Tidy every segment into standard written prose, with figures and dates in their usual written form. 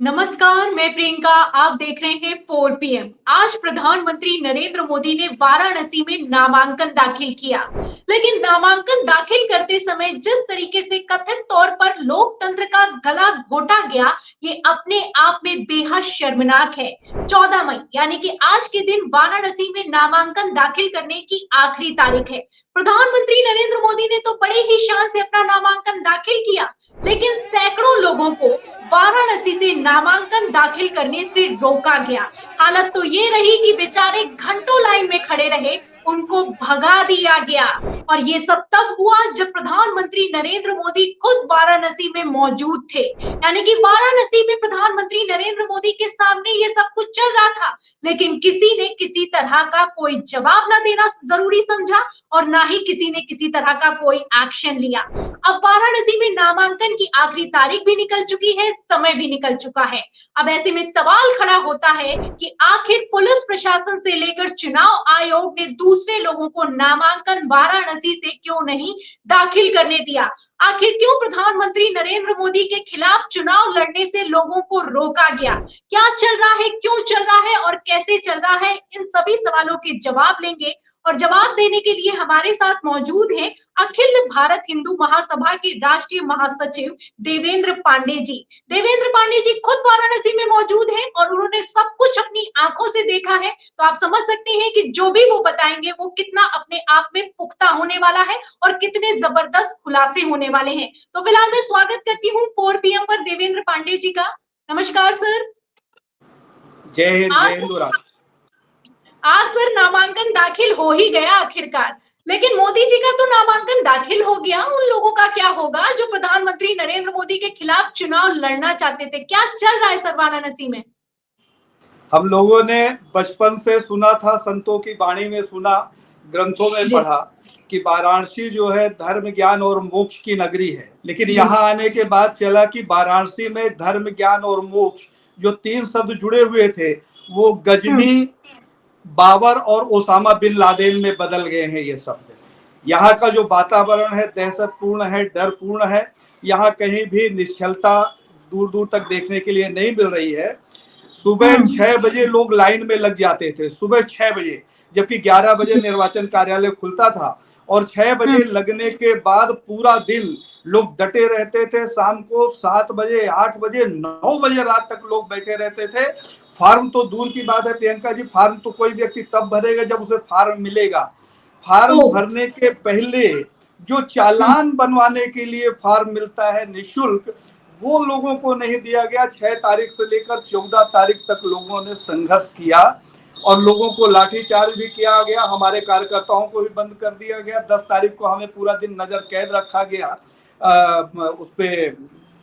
नमस्कार, मैं प्रियंका। आप देख रहे हैं 4 पीएम। आज प्रधानमंत्री नरेंद्र मोदी ने वाराणसी में नामांकन दाखिल किया, लेकिन नामांकन दाखिल करते समय जिस तरीके से कथित तौर पर लोकतंत्र का गला घोटा गया, ये अपने आप में बेहद शर्मनाक है। 14 मई यानी कि आज के दिन वाराणसी में नामांकन दाखिल करने की आखिरी तारीख है। प्रधानमंत्री नरेंद्र मोदी ने तो बड़े ही शान से अपना नामांकन दाखिल किया, लेकिन सैकड़ों लोगों को वाराणसी से नामांकन दाखिल करने से रोका गया। हालत तो ये रही कि बेचारे घंटों लाइन में खड़े रहे, उनको भगा दिया गया। और ये सब तब हुआ जब प्रधानमंत्री नरेंद्र मोदी खुद वाराणसी में मौजूद थे। यानी कि वाराणसी में प्रधानमंत्री नरेंद्र मोदी के सामने ये सब कुछ चल रहा था, लेकिन किसी ने किसी तरह का कोई जवाब ना देना जरूरी समझा और ना ही किसी ने किसी तरह का कोई एक्शन लिया। अब वाराणसी में नामांकन की आखिरी तारीख भी निकल चुकी है, समय भी निकल चुका है। अब ऐसे में सवाल खड़ा होता है कि आखिर पुलिस प्रशासन से लेकर चुनाव आयोग ने दूसरे लोगों को नामांकन वाराणसी से क्यों नहीं दाखिल करने दिया? आखिर क्यों प्रधानमंत्री नरेंद्र मोदी के खिलाफ चुनाव लड़ने से लोगों को रोका गया? क्या चल रहा है, क्यों चल रहा है और कैसे चल रहा है? इन सभी सवालों के जवाब लेंगे और जवाब देने के लिए हमारे साथ मौजूद हैं अखिल भारत हिंदू महासभा के राष्ट्रीय महासचिव देवेंद्र पांडे जी। देवेंद्र पांडे जी खुद वाराणसी में मौजूद हैं और उन्होंने सब कुछ अपनी आंखों से देखा है, तो आप समझ सकते हैं कि जो भी वो बताएंगे वो कितना अपने आप में पुख्ता होने वाला है और कितने जबरदस्त खुलासे होने वाले हैं। तो फिलहाल मैं स्वागत करती हूँ 4 पीएम पर देवेंद्र पांडे जी का। नमस्कार सर। जय हिंद, जय हिंदू राष्ट्र। आज सर नामांकन दाखिल हो ही गया आखिरकार, लेकिन मोदी जी का तो नामांकन दाखिल हो गया, उन लोगों का क्या होगा जो प्रधानमंत्री नरेंद्र मोदी के खिलाफ चुनाव लड़ना चाहते थे? क्या चल रहा है सर वाराणसी में? हम लोगों ने बचपन से सुना था, संतों की वाणी में सुना, ग्रंथों में पढ़ा कि वाराणसी जो है धर्म ज्ञान और मोक्ष की नगरी है। लेकिन यहाँ आने के बाद चला कि वाराणसी में धर्म ज्ञान और मोक्ष जो तीन शब्द जुड़े हुए थे वो गजनी, बाबर और ओसामा बिन लादेन में बदल गए हैं। ये शब्द यहाँ का जो वातावरण है दहशतपूर्ण है, डरपूर्ण है। यहाँ कहीं भी निश्चलता दूर दूर तक देखने के लिए नहीं मिल रही है। सुबह 6 बजे लोग लाइन में लग जाते थे, सुबह 6 बजे, जबकि 11 बजे निर्वाचन कार्यालय खुलता था। और 6 बजे लगने के बाद पूरा दिन लोग डटे रहते थे। शाम को 7 बजे, 8 बजे, 9 बजे रात तक लोग बैठे रहते थे। फार्म तो दूर की बात है प्रियंका जी, फार्म तो कोई व्यक्ति तब भरेगा जब उसे फार्म मिलेगा। फार्म भरने के पहले जो चालान बनवाने के लिए फार्म मिलता है निःशुल्क, वो लोगों को नहीं दिया गया। 6 तारीख से लेकर 14 तारीख तक लोगों ने संघर्ष किया और लोगों को लाठीचार्ज भी किया गया। हमारे कार्यकर्ताओं को भी बंद कर दिया गया। 10 तारीख को हमें पूरा दिन नजर कैद रखा गया। उस पे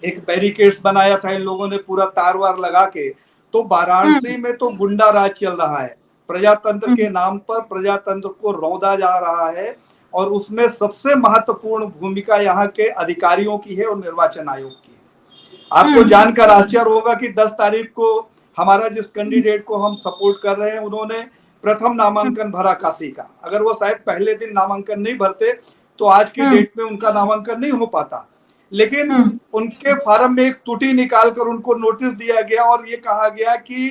एक बैरिकेड्स बनाया था इन लोगों ने पूरा तार वार लगा के। तो वाराणसी में तो गुंडा राज चल रहा है। प्रजातंत्र के नाम पर प्रजातंत्र को रौंदा जा रहा है और उसमें सबसे महत्वपूर्ण भूमिका यहाँ के अधिकारियों की है और निर्वाचन आयोग की है। आपको जानकर आश्चर्य होगा कि 10 तारीख को हमारा जिस कैंडिडेट को हम सपोर्ट कर रहे हैं उन्होंने प्रथम नामांकन भरा काशी का। अगर वो शायद पहले दिन नामांकन नहीं भरते तो आज के डेट में उनका नामांकन नहीं हो पाता। लेकिन उनके फार्म में एक त्रुटि निकालकर उनको नोटिस दिया गया और ये कहा गया कि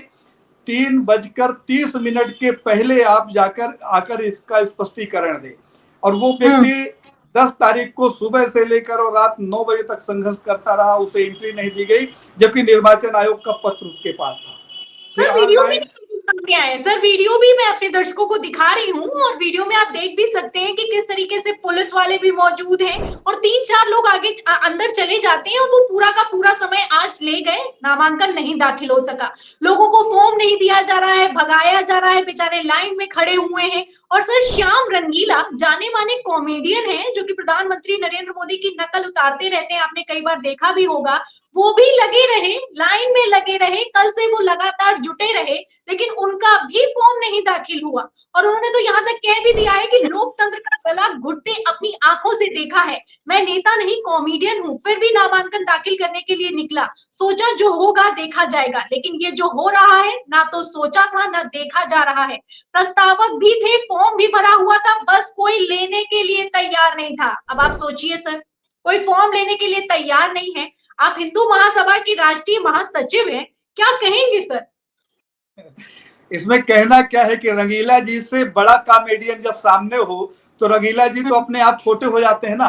3:30 के पहले आप जाकर आकर इसका स्पष्टीकरण दें। और वो व्यक्ति 10 तारीख को सुबह से लेकर और रात 9 बजे तक संघर्ष करता रहा, उसे एंट्री नहीं दी गई, जबकि निर्वाचन आयोग का पत्र उसके पास था। फिर सर वीडियो भी मैं अपने दर्शकों को दिखा रही हूँ और वीडियो में आप देख भी सकते हैं कि किस तरीके से पुलिस वाले भी मौजूद हैं और 3-4 लोग आगे अंदर चले जाते हैं और वो पूरा का पूरा समय आज ले गए। नामांकन नहीं दाखिल हो सका, लोगों को फॉर्म नहीं दिया जा रहा है, भगाया जा रहा है, बेचारे लाइन में खड़े हुए हैं। और सर श्याम रंगीला जाने माने कॉमेडियन हैं जो कि प्रधानमंत्री नरेंद्र मोदी की नकल उतारते रहते हैं, आपने कई बार देखा भी होगा, वो भी लगे रहे, लाइन में लगे रहे, कल से वो लगातार जुटे रहे, लेकिन उनका भी फॉर्म नहीं दाखिल हुआ। और उन्होंने तो यहाँ तक कह भी दिया है कि लोकतंत्र का गला घुटते अपनी आंखों से देखा है, मैं नेता नहीं कॉमेडियन हूँ। फिर भी नामांकन दाखिल करने के लिए निकला, सोचा जो होगा देखा जाएगा। लेकिन ये जो हो रहा है ना तो सोचा था ना देखा जा रहा है। प्रस्तावक भी थे, फॉर्म भी भरा हुआ था, बस कोई लेने के लिए तैयार नहीं था। अब आप सोचिए सर, कोई फॉर्म लेने के लिए तैयार नहीं है। आप हिंदू महासभा की राष्ट्रीय महासचिव हैं, क्या कहेंगे सर? इसमें कहना क्या है कि रंगीला जी से बड़ा कॉमेडियन जब सामने हो तो रंगीला जी तो अपने आप छोटे हो जाते हैं ना।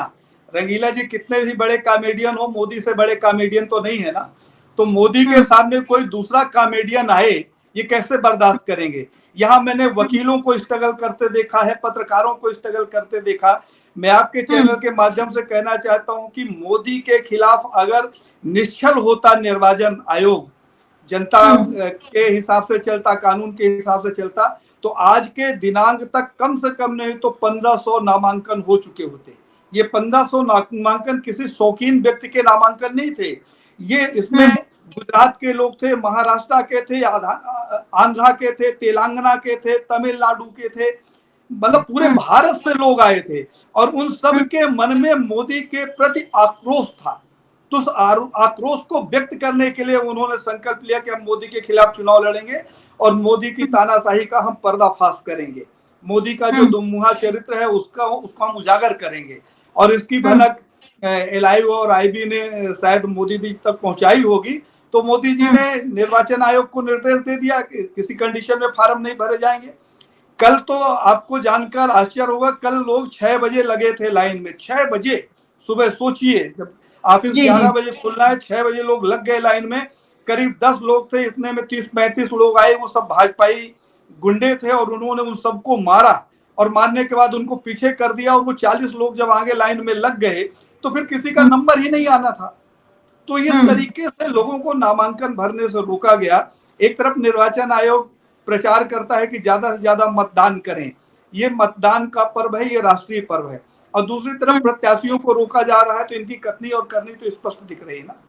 रंगीला जी कितने भी बड़े कॉमेडियन हो, मोदी से बड़े कॉमेडियन तो नहीं है ना। तो मोदी के सामने कोई दूसरा कॉमेडियन आए, ये कैसे बर्दाश्त करेंगे। यहाँ मैंने वकीलों को स्ट्रगल करते देखा है, पत्रकारों को स्ट्रगल करते देखा। मैं आपके चैनल के माध्यम से कहना चाहता हूं कि मोदी के खिलाफ अगर निश्चल होता निर्वाचन आयोग, जनता के हिसाब से चलता, कानून के हिसाब से चलता, तो आज के दिनांक तक कम से कम नहीं तो 1500 नामांकन हो चुके होते। ये 1500 नामांकन किसी शौकीन व्यक्ति के नामांकन नहीं थे। ये इसमें गुजरात के लोग थे, महाराष्ट्र के थे, आंध्रा के थे, तेलंगाना के थे, तमिलनाडु के थे, मतलब पूरे भारत से लोग आए थे। और उन सब के मन में मोदी के प्रति आक्रोश था। तो उस आक्रोश को व्यक्त करने के लिए उन्होंने संकल्प लिया कि हम मोदी के खिलाफ चुनाव लड़ेंगे और मोदी की तानाशाही का हम पर्दाफाश करेंगे। मोदी का जो दुमुहा चरित्र है उसको हम उजागर करेंगे। और इसकी भनक एलआईओ और आईबी ने शायद मोदी जी तक पहुंचाई होगी। तो मोदी जी ने निर्वाचन आयोग को निर्देश दे दिया कि किसी कंडीशन में फार्म नहीं भरे जाएंगे। कल तो आपको जानकर आश्चर्य होगा, कल लोग 6 बजे लगे थे लाइन में, 6 बजे सुबह। सोचिए, जब ऑफिस 11 बजे खुलना है, 6 बजे लोग लग गए लाइन में। करीब 10 लोग थे, इतने में 30-35 लोग आए, वो सब भाजपाई गुंडे थे और उन्होंने उन सबको मारा। और मारने के बाद उनको पीछे कर दिया। और वो 40 लोग जब आगे लाइन में लग गए तो फिर किसी का नंबर ही नहीं आना था। तो इस तरीके से लोगों को नामांकन भरने से रोका गया। एक तरफ निर्वाचन आयोग प्रचार करता है कि ज्यादा से ज्यादा मतदान करें, ये मतदान का पर्व है, ये राष्ट्रीय पर्व है। और दूसरी तरफ प्रत्याशियों को रोका जा रहा है। तो इनकी कथनी और करनी तो स्पष्ट दिख रही है ना।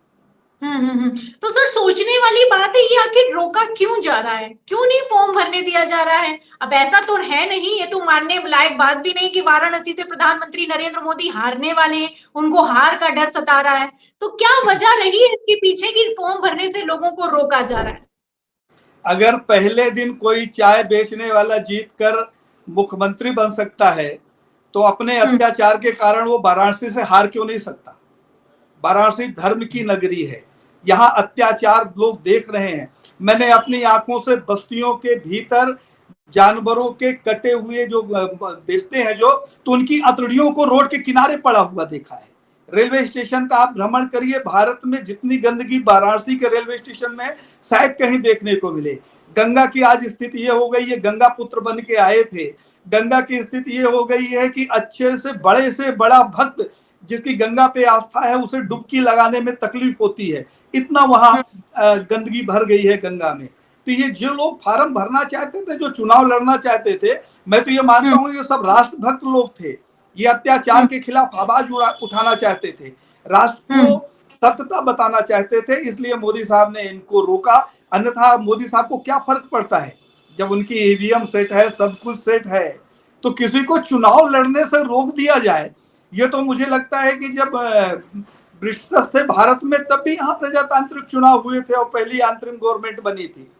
तो सर, सोचने वाली बात है, ये आखिर रोका क्यों जा रहा है? क्यों नहीं फॉर्म भरने दिया जा रहा है? अब ऐसा तो है नहीं, ये तो मानने लायक बात भी नहीं कि वाराणसी से प्रधानमंत्री नरेंद्र मोदी हारने वाले हैं, उनको हार का डर सता रहा है। तो क्या वजह रही है इसके पीछे कि फॉर्म भरने से लोगों को रोका जा रहा है? अगर पहले दिन कोई चाय बेचने वाला जीत कर मुख्यमंत्री बन सकता है तो अपने अत्याचार के कारण वो वाराणसी से हार क्यों नहीं सकता। वाराणसी धर्म की नगरी है, यहाँ अत्याचार लोग देख रहे हैं। मैंने अपनी आंखों से बस्तियों के भीतर जानवरों के कटे हुए जो बेचते हैं जो, तो उनकी अतड़ियों को रोड के किनारे पड़ा हुआ देखा है। रेलवे स्टेशन का आप भ्रमण करिए, भारत में जितनी गंदगी वाराणसी के रेलवे स्टेशन में शायद कहीं देखने को मिले। गंगा की आज स्थिति ये हो गई है, गंगा पुत्र बन के आए थे, गंगा की स्थिति ये हो गई है कि अच्छे से बड़ा भक्त जिसकी गंगा पे आस्था है उसे डुबकी लगाने में तकलीफ होती है, इतना वहां गंदगी भर गई है गंगा में। तो ये जो लोग फार्म भरना चाहते थे, जो चुनाव लड़ना चाहते थे, मैं तो ये मानता हूँ ये सब राष्ट्रभक्त लोग थे। ये अत्याचार के खिलाफ आवाज उठाना चाहते थे, राष्ट्र को सत्यता बताना चाहते थे, इसलिए मोदी साहब ने इनको रोका। अन्यथा मोदी साहब को क्या फर्क पड़ता है जब उनकी ईवीएम सेट है, सब कुछ सेट है, तो किसी को चुनाव लड़ने से रोक दिया जाए। ये तो मुझे लगता है कि जब ब्रिटिश थे भारत में तब भी यहाँ प्रजातांत्रिक चुनाव हुए थे और पहली अंतरिम गवर्नमेंट बनी थी।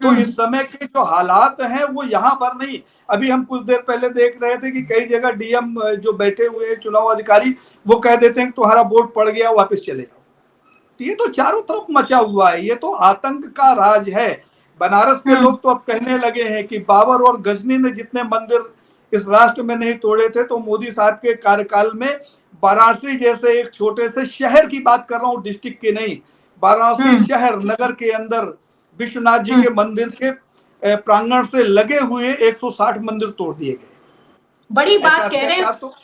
तो इस समय के जो हालात हैं वो यहाँ पर नहीं। अभी हम कुछ देर पहले देख रहे थे कि कई जगह डीएम जो बैठे हुए हैं चुनाव अधिकारी, वो कह देते हैं कि तुम्हारा वोट पड़ गया, वापस चले जाओ। तो ये तो चारों तरफ मचा हुआ है, ये तो आतंक का राज है। बनारस के लोग तो अब कहने लगे हैं कि बाबर और गजनी ने जितने मंदिर इस राष्ट्र में नहीं तोड़े थे, तो मोदी साहब के कार्यकाल में वाराणसी जैसे एक छोटे से शहर की बात कर रहा हूँ, डिस्ट्रिक्ट की नहीं, वाराणसी शहर नगर के अंदर विश्वनाथ जी के मंदिर के प्रांगण से लगे हुए 160 मंदिर तोड़ दिए गए। बड़ी बात कह रहे हैं तो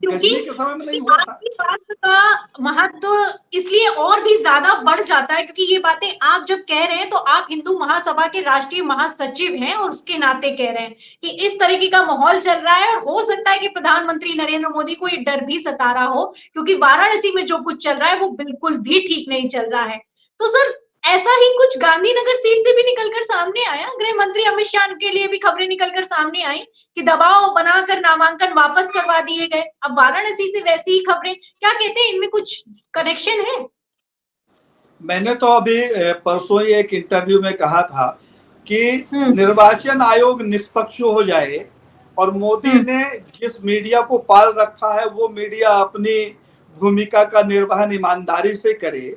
क्योंकि के समय में नहीं हुआ था। आपकी बात का महत्व इसलिए और भी ज्यादा बढ़ जाता है क्योंकि ये बातें आप जब कह रहे हैं तो आप हिंदू महासभा के राष्ट्रीय महासचिव हैं और उसके नाते कह रहे हैं कि इस तरीके का माहौल चल रहा है। और हो सकता है कि प्रधानमंत्री नरेंद्र मोदी को ये डर भी सता रहा हो क्योंकि वाराणसी में जो कुछ चल रहा है वो बिल्कुल भी ठीक नहीं चल रहा है। तो सर, ऐसा ही कुछ गांधीनगर सीट से भी निकलकर सामने आया, गृह मंत्री अमित शाह के लिए भी खबरें निकलकर सामने आई कि दबाव बनाकर नामांकन वापस करवा दिए गए। अब वाराणसी से वैसी ही खबरें, क्या कहते हैं, इनमें कुछ कनेक्शन है? मैंने तो अभी परसों ही एक इंटरव्यू में कहा था कि निर्वाचन आयोग निष्पक्ष हो जाए और मोदी ने जिस मीडिया को पाल रखा है वो मीडिया अपनी भूमिका का निर्वहन ईमानदारी से करे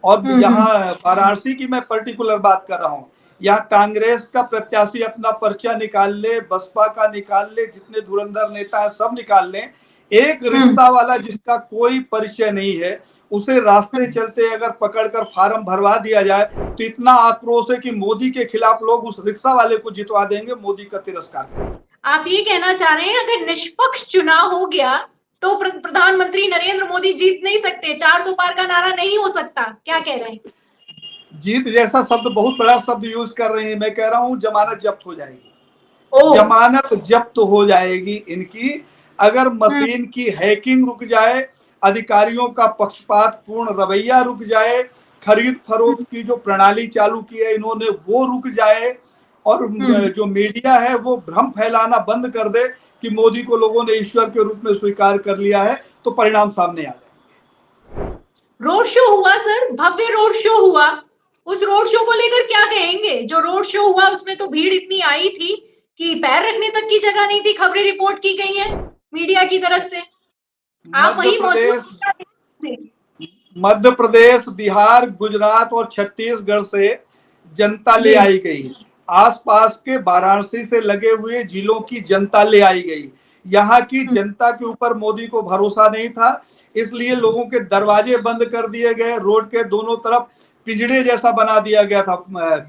और यहाँ वाराणसी की मैं पर्टिकुलर बात कर रहा हूँ, यहाँ कांग्रेस का प्रत्याशी अपना पर्चा निकाल ले, बसपा का निकाल ले, जितने धुरंधर नेता है सब निकाल लें, एक रिक्शा वाला जिसका कोई परिचय नहीं है उसे रास्ते चलते अगर पकड़कर फार्म भरवा दिया जाए तो इतना आक्रोश है कि मोदी के खिलाफ लोग उस रिक्शा वाले को जितवा देंगे, मोदी का तिरस्कार करेंगे। आप ये कहना चाह रहे हैं अगर निष्पक्ष चुनाव हो गया तो प्रधानमंत्री नरेंद्र मोदी जीत नहीं सकते, 400 पार का नारा नहीं हो सकता, क्या कह रहे हैं? जीत जैसा शब्द बहुत बड़ा शब्द यूज कर रहे हैं, मैं कह रहा हूं जमानत जब्त हो जाएगी, जमानत जब्त हो जाएगी इनकी। अगर मशीन की हैकिंग रुक जाए, अधिकारियों का पक्षपात पूर्ण रवैया रुक जाए, खरीद फरोख्त की जो प्रणाली चालू की है इन्होंने वो रुक जाए, और जो मीडिया है वो भ्रम फैलाना बंद कर दे कि मोदी को लोगों ने ईश्वर के रूप में स्वीकार कर लिया है, तो परिणाम सामने आ जाएंगे। रोड शो हुआ सर, भव्य रोड शो हुआ, उस रोड शो को लेकर क्या कहेंगे? जो रोड शो हुआ उसमें तो भीड़ इतनी आई थी कि पैर रखने तक की जगह नहीं थी, खबरें रिपोर्ट की गई हैं मीडिया की तरफ से। आप वही मध्य प्रदेश, बिहार, गुजरात और छत्तीसगढ़ से जनता ले आई गई, आसपास के वाराणसी से लगे हुए जिलों की जनता ले आई गई। यहाँ की जनता के ऊपर मोदी को भरोसा नहीं था, इसलिए लोगों के दरवाजे बंद कर दिए गए, रोड के दोनों तरफ पिंजड़े जैसा बना दिया गया था,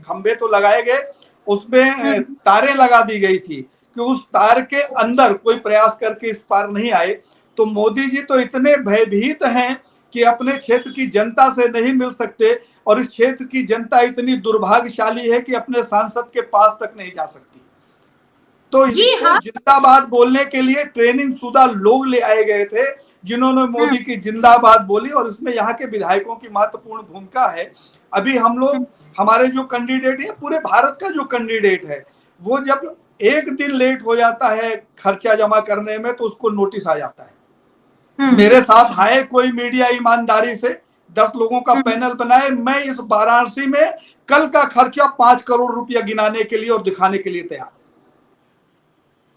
खंबे तो लगाए गए, उसमें तारें लगा दी गई थी कि उस तार के अंदर कोई प्रयास करके इस पार नहीं आए। तो मोदी जी तो इतने भयभीत हैं कि अपने क्षेत्र की जनता से नहीं मिल सकते, और इस क्षेत्र की जनता इतनी दुर्भाग्यशाली है कि अपने सांसद के पास तक नहीं जा सकती। तो जिंदाबाद बोलने के लिए ट्रेनिंग शुदा लोग ले आए गए थे जिन्होंने मोदी की जिंदाबाद बोली, और इसमें यहाँ के विधायकों की महत्वपूर्ण भूमिका है। अभी हम लोग, हमारे जो कैंडिडेट है, पूरे भारत का जो कैंडिडेट है, वो जब एक दिन लेट हो जाता है खर्चा जमा करने में तो उसको नोटिस आ जाता है। मेरे साथ आए कोई मीडिया ईमानदारी से 10 लोगों का पैनल बनाए, मैं इस वाराणसी में कल का खर्चा 5 करोड़ रुपया गिनाने के लिए और दिखाने के लिए तैयार।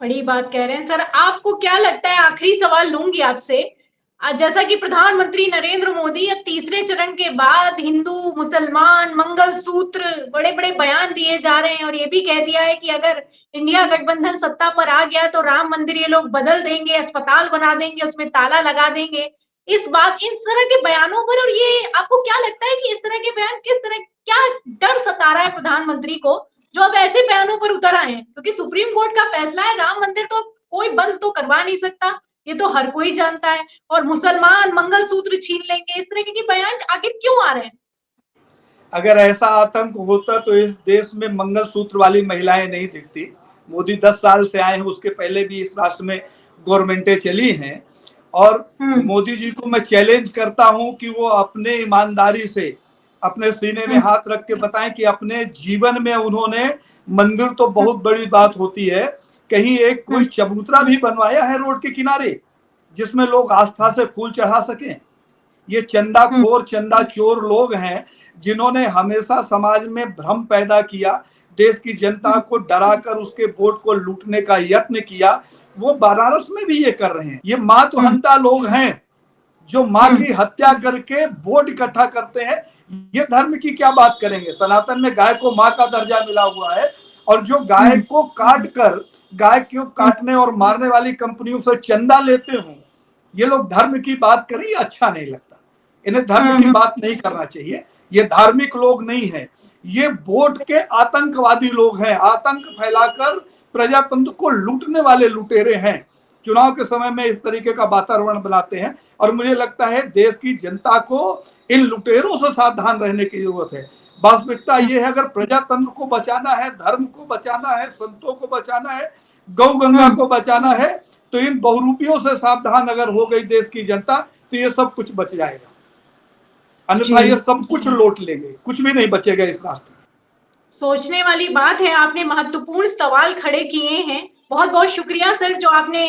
बड़ी बात कह रहे हैं सर। आपको क्या लगता है, आखिरी सवाल लूंगी आपसे, जैसा कि प्रधानमंत्री नरेंद्र मोदी अब तीसरे चरण के बाद हिंदू मुसलमान मंगलसूत्र बड़े बड़े बयान दिए जा रहे हैं, और ये भी कह दिया है कि अगर इंडिया गठबंधन सत्ता पर आ गया तो राम मंदिर ये लोग बदल देंगे, अस्पताल बना देंगे, उसमें ताला लगा देंगे, इस तरह के बयानों पर, और ये आपको क्या लगता है कि इस तरह के बयान किस तरह, क्या डर सता रहा है प्रधानमंत्री को जो अब ऐसे बयानों पर उतर आए हैं? क्योंकि सुप्रीम कोर्ट का फैसला है, राम मंदिर तो कोई बंद तो करवा नहीं सकता, ये तो हर कोई जानता है, और मुसलमान मंगलसूत्र छीन लेंगे, इस तरह के बयान आखिर क्यों आ रहे हैं? अगर ऐसा आतंक होता तो इस देश में मंगलसूत्र वाली महिलाएं नहीं दिखती। मोदी 10 साल से आए हैं, उसके पहले भी इस राष्ट्र में गवर्नमेंटें चली हैं, और मोदी जी को मैं चैलेंज करता हूं कि वो अपने ईमानदारी से अपने सीने में हाथ रख के बताएं कि अपने जीवन में उन्होंने, मंदिर तो बहुत बड़ी बात होती है, कहीं एक कोई चबूतरा भी बनवाया है रोड के किनारे जिसमें लोग आस्था से फूल चढ़ा सकें? ये चंदाखोर, चंदा चोर लोग हैं जिन्होंने हमेशा समाज में भ्रम पैदा किया, देश की जनता को डराकर उसके वोट को लूटने का यत्न किया। वो वाराणसी में भी ये कर रहे हैं। ये मां तो हंता लोग हैं जो मां की हत्या करके वोट इकट्ठा करते हैं। ये धर्म की क्या बात करेंगे? सनातन में गाय को मां का दर्जा मिला हुआ है, और जो गाय को काट कर गाय को काटने और मारने वाली कंपनियों से चंदा लेते हो, ये लोग धर्म की बात करें, अच्छा नहीं लगता। इन्हें धर्म की बात नहीं करना चाहिए। ये धार्मिक लोग नहीं है, ये वोट के आतंकवादी लोग हैं, आतंक फैलाकर प्रजातंत्र को लूटने वाले लुटेरे हैं। चुनाव के समय में इस तरीके का वातावरण बनाते हैं, और मुझे लगता है देश की जनता को इन लुटेरों से सावधान रहने की जरूरत है। वास्तविकता ये है, अगर प्रजातंत्र को बचाना है, धर्म को बचाना है, संतों को बचाना है, गौ गंगा को बचाना है, तो इन बहुरूपियों से सावधान अगर हो गई देश की जनता तो ये सब कुछ बच जाएगा, अन्यथा ये सब कुछ लौट लेंगे, कुछ भी नहीं बचेगा इस राष्ट्र में। सोचने वाली बात है, आपने महत्वपूर्ण सवाल खड़े किए हैं। बहुत बहुत शुक्रिया सर, जो आपने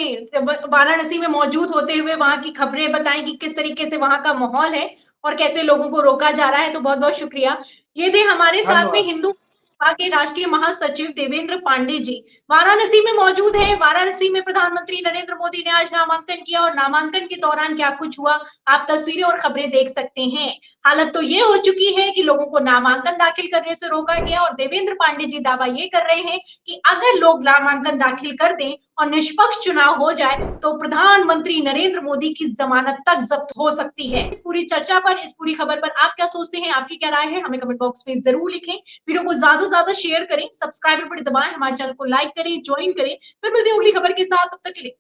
वाराणसी में मौजूद होते हुए वहां की खबरें बताई कि किस तरीके से वहां का माहौल है और कैसे लोगों को रोका जा रहा है, तो बहुत बहुत शुक्रिया। ये थे हमारे साथ में हिंदू के राष्ट्रीय महासचिव देवेंद्र पांडे जी, वाराणसी में मौजूद है। वाराणसी में प्रधानमंत्री नरेंद्र मोदी ने आज नामांकन किया, और नामांकन के दौरान क्या कुछ हुआ आप तस्वीरें और खबरें देख सकते हैं। हालत तो ये हो चुकी है कि लोगों को नामांकन दाखिल करने से रोका गया और देवेंद्र पांडे जी दावा ये कर रहे हैं कि अगर लोग नामांकन दाखिल कर दें और निष्पक्ष चुनाव हो जाए तो प्रधानमंत्री नरेंद्र मोदी की जमानत तक जब्त हो सकती है। इस पूरी चर्चा पर, इस पूरी खबर पर आप क्या सोचते हैं, आपकी क्या राय है, हमें कमेंट बॉक्स में जरूर लिखें। वीडियो को ज्यादा से ज्यादा शेयर करें, सब्सक्राइब बटन दबाएं, हमारे चैनल को लाइक करें, ज्वाइन करें। फिर मिलते हैं अगली खबर के साथ, तब तक के लिए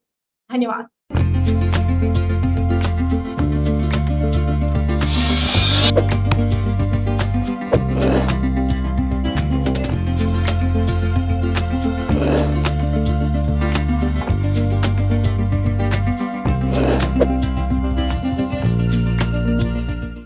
धन्यवाद।